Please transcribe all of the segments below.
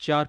4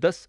10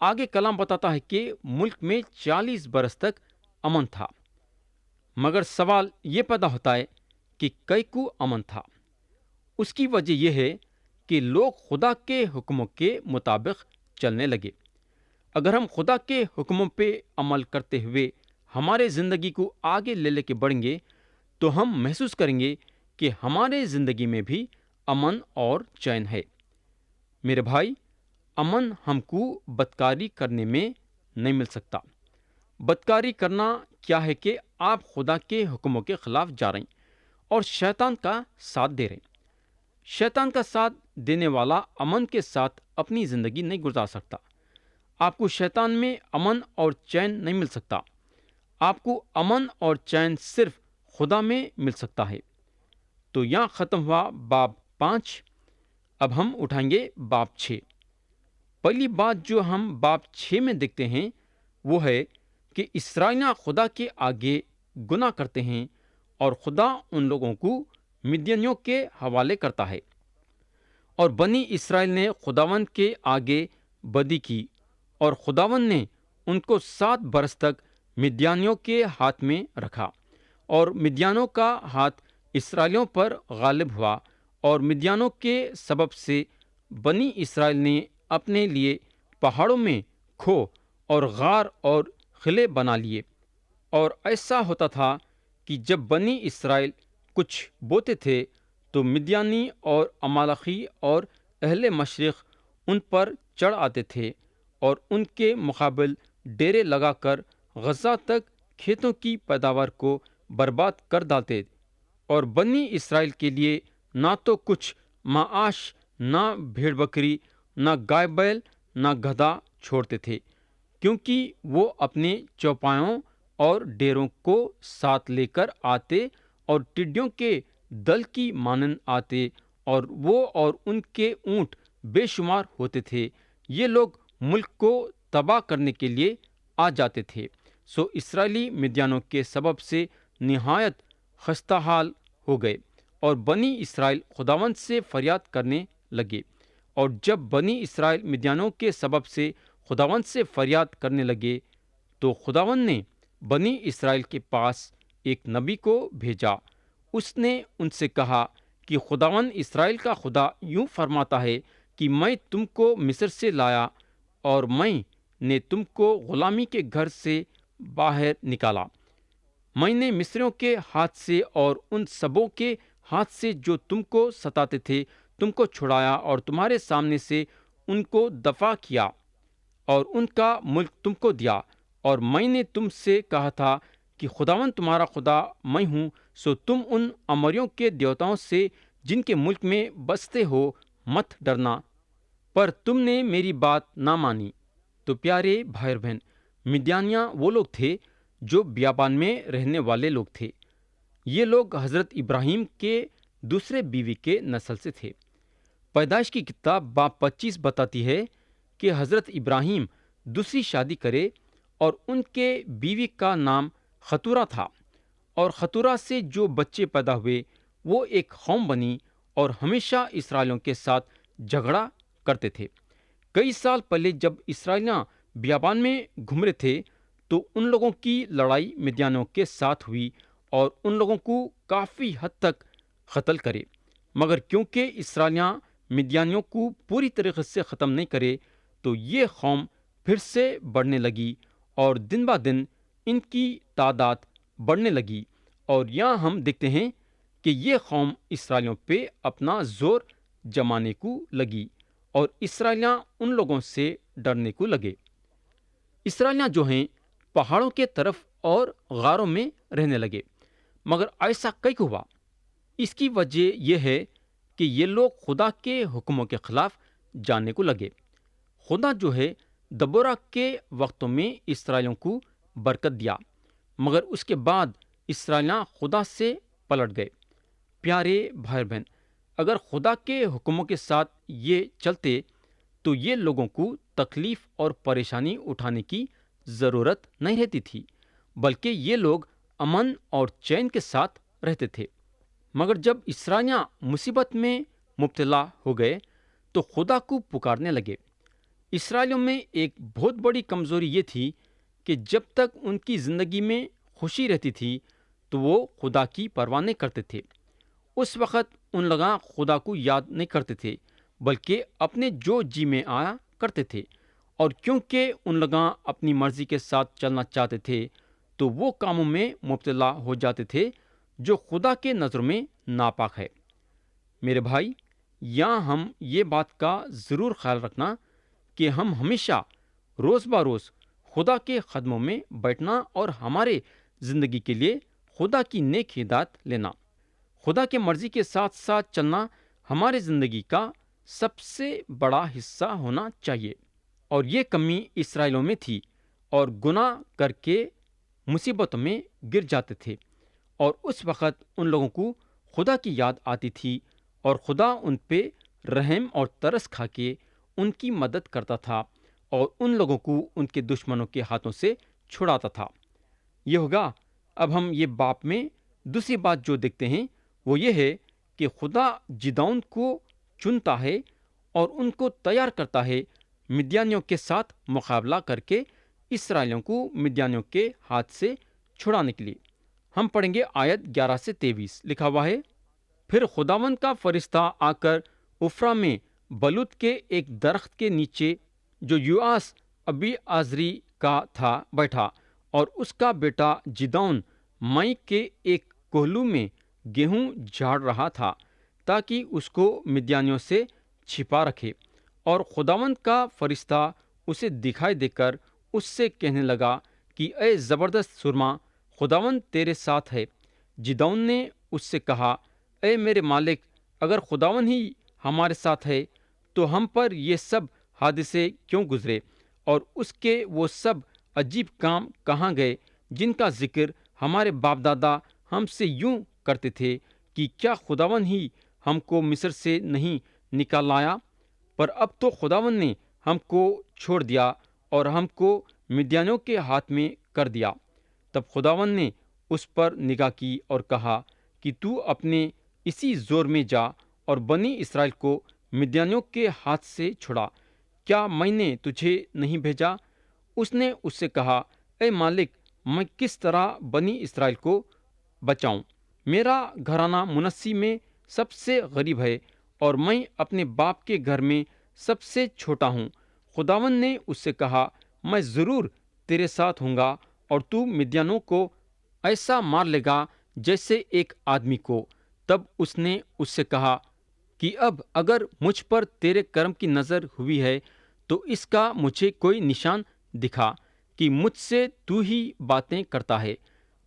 آگے کلام بتاتا ہے کہ ملک میں 40 برس تک امن تھا، مگر سوال یہ پیدا ہوتا ہے کہ کئی کو امن تھا؟ اس کی وجہ یہ ہے کہ لوگ خدا کے حکموں کے مطابق چلنے لگے۔ اگر ہم خدا کے حکموں پہ عمل کرتے ہوئے ہمارے زندگی کو آگے لے کے بڑھیں گے تو ہم محسوس کریں گے کہ ہمارے زندگی میں بھی امن اور چین ہے۔ میرے بھائی، امن ہم کو بدکاری کرنے میں نہیں مل سکتا۔ بدکاری کرنا کیا ہے کہ آپ خدا کے حکموں کے خلاف جا رہے ہیں اور شیطان کا ساتھ دے رہے ہیں۔ شیطان کا ساتھ دینے والا امن کے ساتھ اپنی زندگی نہیں گزار سکتا۔ آپ کو شیطان میں امن اور چین نہیں مل سکتا۔ آپ کو امن اور چین صرف خدا میں مل سکتا ہے۔ تو یہاں ختم ہوا باب 5۔ اب ہم اٹھائیں گے باب 6۔ پہلی بات جو ہم باب 6 میں دیکھتے ہیں وہ ہے کہ اسرائیلیاں خدا کے آگے گناہ کرتے ہیں اور خدا ان لوگوں کو مدینیوں کے حوالے کرتا ہے، اور بنی اسرائیل نے خداوند کے آگے بدی کی، اور خداوند نے ان کو 7 برس تک مدیانیوں کے ہاتھ میں رکھا، اور مدیانوں کا ہاتھ اسرائیلیوں پر غالب ہوا، اور مدیانوں کے سبب سے بنی اسرائیل نے اپنے لیے پہاڑوں میں کھو اور غار اور قلعے بنا لیے۔ اور ایسا ہوتا تھا کہ جب بنی اسرائیل کچھ بوتے تھے تو مدیانی اور امالیقی اور اہل مشرق ان پر چڑھ آتے تھے اور ان کے مقابل ڈیرے لگا کر غزہ تک کھیتوں کی پیداوار کو برباد کر ڈالتے، اور بنی اسرائیل کے لیے نہ تو کچھ معاش، نہ بھیڑ بکری، نہ گائے بیل، نہ گدھا چھوڑتے تھے، کیونکہ وہ اپنے چوپایوں اور ڈیروں کو ساتھ لے کر آتے اور ٹڈیوں کے دل کی مانند آتے، اور وہ اور ان کے اونٹ بے شمار ہوتے تھے۔ یہ لوگ ملک کو تباہ کرنے کے لیے آ جاتے تھے۔ سو اسرائیلی مدیانوں کے سبب سے نہایت خستہ حال ہو گئے، اور بنی اسرائیل خداوند سے فریاد کرنے لگے۔ اور جب بنی اسرائیل مدیانوں کے سبب سے خداوند سے فریاد کرنے لگے تو خداوند نے بنی اسرائیل کے پاس ایک نبی کو بھیجا۔ اس نے ان سے کہا کہ خداوند اسرائیل کا خدا یوں فرماتا ہے کہ میں تم کو مصر سے لایا، اور میں نے تم کو غلامی کے گھر سے باہر نکالا۔ میں نے مصریوں کے ہاتھ سے اور ان سبوں کے ہاتھ سے جو تم کو ستاتے تھے تم کو چھڑایا، اور تمہارے سامنے سے ان کو دفع کیا، اور ان کا ملک تم کو دیا۔ اور میں نے تم سے کہا تھا کہ خداوند تمہارا خدا میں ہوں، سو تم ان اموریوں کے دیوتاؤں سے جن کے ملک میں بستے ہو مت ڈرنا، پر تم نے میری بات نہ مانی۔ تو پیارے بھائی اور بہن، مدیانیاں وہ لوگ تھے جو بیابان میں رہنے والے لوگ تھے۔ یہ لوگ حضرت ابراہیم کے دوسرے بیوی کے نسل سے تھے۔ پیدائش کی کتاب باب 25 بتاتی ہے کہ حضرت ابراہیم دوسری شادی کرے، اور ان کے بیوی کا نام ختورہ تھا، اور ختورہ سے جو بچے پیدا ہوئے وہ ایک قوم بنی اور ہمیشہ اسرائیلیوں کے ساتھ جھگڑا کرتے تھے۔ کئی سال پہلے جب اسرائیلیاں بیابان میں گھوم رہے تھے تو ان لوگوں کی لڑائی مدیانوں کے ساتھ ہوئی اور ان لوگوں کو کافی حد تک قتل کرے، مگر کیونکہ اسرائیلیاں مدیانیوں کو پوری طریقے سے ختم نہیں کرے تو یہ قوم پھر سے بڑھنے لگی، اور دن با دن ان کی تعداد بڑھنے لگی۔ اور یہاں ہم دیکھتے ہیں کہ یہ قوم اسرائیلیوں پہ اپنا زور جمانے کو لگی، اور اسرائیلیاں ان لوگوں سے ڈرنے کو لگے۔ اسرائیلیاں جو ہیں پہاڑوں کے طرف اور غاروں میں رہنے لگے، مگر ایسا کئی ہوا؟ اس کی وجہ یہ ہے کہ یہ لوگ خدا کے حکموں کے خلاف جانے کو لگے۔ خدا جو ہے دبورہ کے وقتوں میں اسرائیلیوں کو برکت دیا، مگر اس کے بعد اسرائیلیاں خدا سے پلٹ گئے۔ پیارے بھائی بہن، اگر خدا کے حکموں کے ساتھ یہ چلتے تو یہ لوگوں کو تکلیف اور پریشانی اٹھانے کی ضرورت نہیں رہتی تھی، بلکہ یہ لوگ امن اور چین کے ساتھ رہتے تھے۔ مگر جب اسرائیلیاں مصیبت میں مبتلا ہو گئے تو خدا کو پکارنے لگے۔ اسرائیلیوں میں ایک بہت بڑی کمزوری یہ تھی کہ جب تک ان کی زندگی میں خوشی رہتی تھی تو وہ خدا کی پرواہ نہیں کرتے تھے۔ اس وقت ان لوگ خدا کو یاد نہیں کرتے تھے بلکہ اپنے جو جی میں آیا کرتے تھے، اور کیونکہ ان لوگ اپنی مرضی کے ساتھ چلنا چاہتے تھے تو وہ کاموں میں مبتلا ہو جاتے تھے جو خدا کے نظر میں ناپاک ہے۔ میرے بھائی، یہاں ہم یہ بات کا ضرور خیال رکھنا کہ ہم ہمیشہ روز بروز خدا کے قدموں میں بیٹھنا اور ہمارے زندگی کے لیے خدا کی نیک ہدایت لینا، خدا کے مرضی کے ساتھ ساتھ چلنا ہمارے زندگی کا سب سے بڑا حصہ ہونا چاہیے۔ اور یہ کمی اسرائیلوں میں تھی، اور گناہ کر کے مصیبتوں میں گر جاتے تھے، اور اس وقت ان لوگوں کو خدا کی یاد آتی تھی اور خدا ان پہ رحم اور ترس کھا کے ان کی مدد کرتا تھا اور ان لوگوں کو ان کے دشمنوں کے ہاتھوں سے چھڑاتا تھا۔ یہ ہوگا اب ہم یہ باپ میں دوسری بات جو دیکھتے ہیں وہ یہ ہے کہ خدا جدعون کو چنتا ہے اور ان کو تیار کرتا ہے مدیانیوں کے ساتھ مقابلہ کر کے اسرائیلیوں کو مدیانیوں کے ہاتھ سے چھڑانے کے لیے۔ ہم پڑھیں گے آیت 11 سے 23، لکھا ہوا ہے، پھر خداوند کا فرشتہ آ کر افرا میں بلوت کے ایک درخت کے نیچے جو یوآس ابی آزری کا تھا بیٹھا، اور اس کا بیٹا جدعون مئی کے ایک کوہلو میں گیہوں جھاڑ رہا تھا تاکہ اس کو مدیانیوں سے چھپا رکھے۔ اور خداوند کا فرشتہ اسے دکھائی دے کر اس سے کہنے لگا کہ اے زبردست سرما، خداوند تیرے ساتھ ہے۔ جدعون نے اس سے کہا، اے میرے مالک، اگر خداوند ہی ہمارے ساتھ ہے تو ہم پر یہ سب حادثے کیوں گزرے، اور اس کے وہ سب عجیب کام کہاں گئے جن کا ذکر ہمارے باپ دادا ہم سے یوں کرتے تھے کہ کیا خداوند ہی ہم کو مصر سے نہیں نکال لایا؟ پر اب تو خداوند نے ہم کو چھوڑ دیا اور ہم کو مدیانیوں کے ہاتھ میں کر دیا۔ تب خداوند نے اس پر نگاہ کی اور کہا کہ تو اپنے اسی زور میں جا اور بنی اسرائیل کو مدیانیوں کے ہاتھ سے چھڑا۔ کیا میں نے تجھے نہیں بھیجا؟ اس نے اس سے کہا، اے مالک، میں کس طرح بنی اسرائیل کو بچاؤں؟ میرا گھرانہ منسی میں سب سے غریب ہے اور میں اپنے باپ کے گھر میں سب سے چھوٹا ہوں۔ خداوند نے اس سے کہا، میں ضرور تیرے ساتھ ہوں گا اور تو مدیانوں کو ایسا مار لے گا جیسے ایک آدمی کو۔ تب اس نے اس سے کہا کہ اب اگر مجھ پر تیرے کرم کی نظر ہوئی ہے تو اس کا مجھے کوئی نشان دکھا کہ مجھ سے تو ہی باتیں کرتا ہے،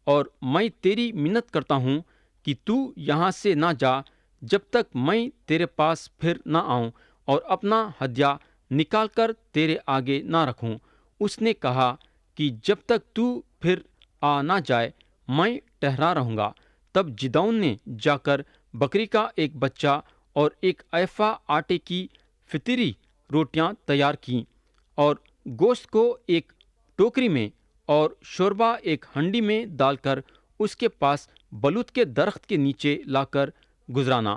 اور میں تیری منت کرتا ہوں کہ تو یہاں سے نہ جا جب تک میں تیرے پاس پھر نہ آؤں اور اپنا ہدیہ نکال کر تیرے آگے نہ رکھوں۔ اس نے کہا کہ جب تک تو پھر آ نہ جائے میں ٹھہرا رہوں گا۔ تب جدعون نے جا کر بکری کا ایک بچہ اور ایک ایفا آٹے کی فطیری روٹیاں تیار کیں، اور گوشت کو ایک ٹوکری میں اور شوربہ ایک ہنڈی میں ڈال کر اس کے پاس بلوت کے درخت کے نیچے لا کر گزرانا۔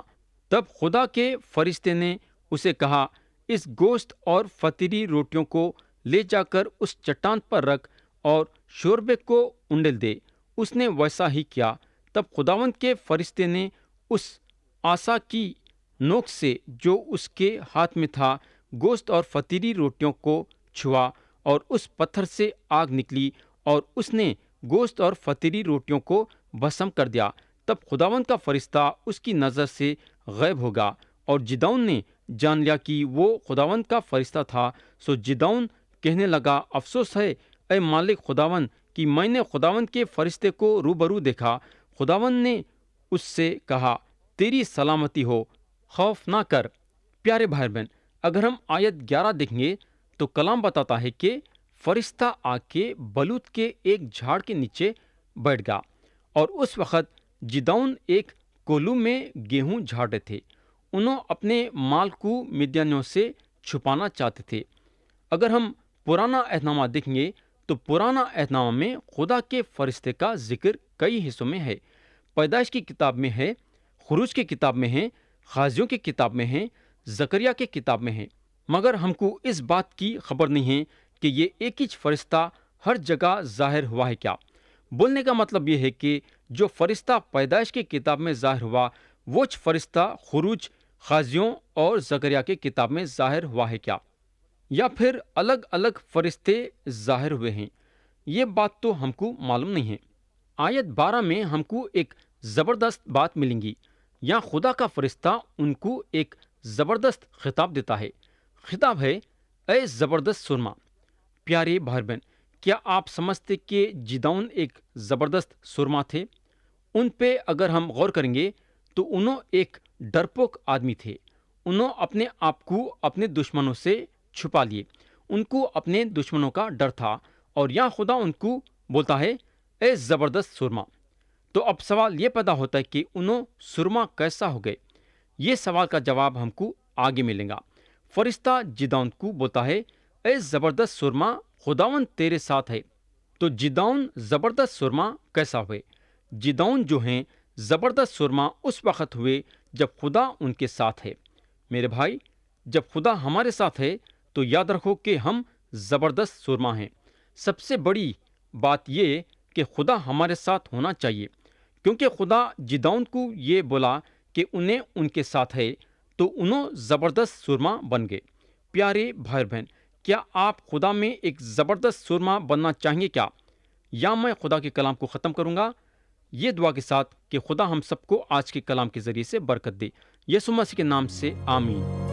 تب خدا کے فرشتے نے اسے کہا، اس گوشت اور فطیری روٹیوں کو لے جا کر اس چٹان پر رکھ اور شوربے کو انڈیل دے۔ اس نے ویسا ہی کیا۔ تب خداوند کے فرشتے نے اس عصا کی نوک سے جو اس کے ہاتھ میں تھا گوشت اور فطیری روٹیوں کو چھوا، اور اس پتھر سے آگ نکلی اور اس نے گوشت اور فطیری روٹیوں کو بھسم کر دیا۔ تب خداوند کا فرشتہ اس کی نظر سے غائب ہو گیا، اور جدعون نے جان لیا کہ وہ خداوند کا فرشتہ تھا۔ سو جدعون کہنے لگا، افسوس ہے اے مالک خداوند کہ میں نے خداوند کے فرشتے کو روبرو دیکھا۔ خداوند نے اس سے کہا، تیری سلامتی ہو، خوف نہ کر۔ پیارے بھائی بہن، اگر ہم آیت 11 دیکھیں گے تو کلام بتاتا ہے کہ فرشتہ آ کے بلوت کے ایک جھاڑ کے نیچے بیٹھ گیا، اور اس وقت جدعون ایک کولو میں گیہوں جھاڑ رہے تھے۔ انہوں اپنے مال کو مدیانیوں سے چھپانا چاہتے تھے۔ اگر ہم پرانا عہد نامہ دیکھیں گے تو پرانا عہد نامہ میں خدا کے فرشتے کا ذکر کئی حصوں میں ہے۔ پیدائش کی کتاب میں ہے، خروج کی کتاب میں ہے، غازیوں کی کتاب میں ہے، زکریا کی کتاب میں ہے۔ مگر ہم کو اس بات کی خبر نہیں ہے کہ یہ ایک ہی فرشتہ ہر جگہ ظاہر ہوا ہے کیا۔ بولنے کا مطلب یہ ہے کہ جو فرشتہ پیدائش کی کتاب میں ظاہر ہوا، وہ فرشتہ خروج، غازیوں اور زکریا کی کتاب میں ظاہر ہوا ہے کیا، یا پھر الگ الگ فرشتے ظاہر ہوئے ہیں، یہ بات تو ہم کو معلوم نہیں ہے۔ آیت 12 میں ہم کو ایک زبردست بات ملیں گی، یا خدا کا فرشتہ ان کو ایک زبردست خطاب دیتا ہے۔ خطاب ہے، اے زبردست سرما۔ پیارے بھائی بہن، کیا آپ سمجھتے کہ جدعون ایک زبردست سرما تھے؟ ان پہ اگر ہم غور کریں گے تو انہوں ایک ڈرپوک آدمی تھے۔ انہوں اپنے آپ کو اپنے دشمنوں سے چھپا لیے۔ ان کو اپنے دشمنوں کا ڈر تھا، اور یہاں خدا ان کو بولتا ہے، اے زبردست سرما۔ تو اب سوال یہ پیدا ہوتا ہے کہ انہوں سرما کیسا ہو گئے؟ یہ سوال کا جواب ہم کو آگے ملے گا۔ فرشتہ جدعون کو بولتا ہے، اے زبردست سرما، خداوند تیرے ساتھ ہے۔ تو جدعون زبردست سرما کیسا ہوئے؟ جدعون جو ہیں زبردست سرما اس وقت ہوئے جب خدا ان کے ساتھ ہے۔ میرے بھائی، جب خدا ہمارے ساتھ ہے تو یاد رکھو کہ ہم زبردست سرما ہیں۔ سب سے بڑی بات یہ کہ خدا ہمارے ساتھ ہونا چاہیے، کیونکہ خدا جدعون کو یہ بولا کہ انہیں ان کے ساتھ ہے، تو انہوں زبردست سرما بن گئے۔ پیارے بھائی بہن، کیا آپ خدا میں ایک زبردست سرما بننا چاہیں گے کیا؟ یا میں خدا کے کلام کو ختم کروں گا یہ دعا کے ساتھ کہ خدا ہم سب کو آج کے کلام کے ذریعے سے برکت دے۔ یسوع مسیح کے نام سے آمین۔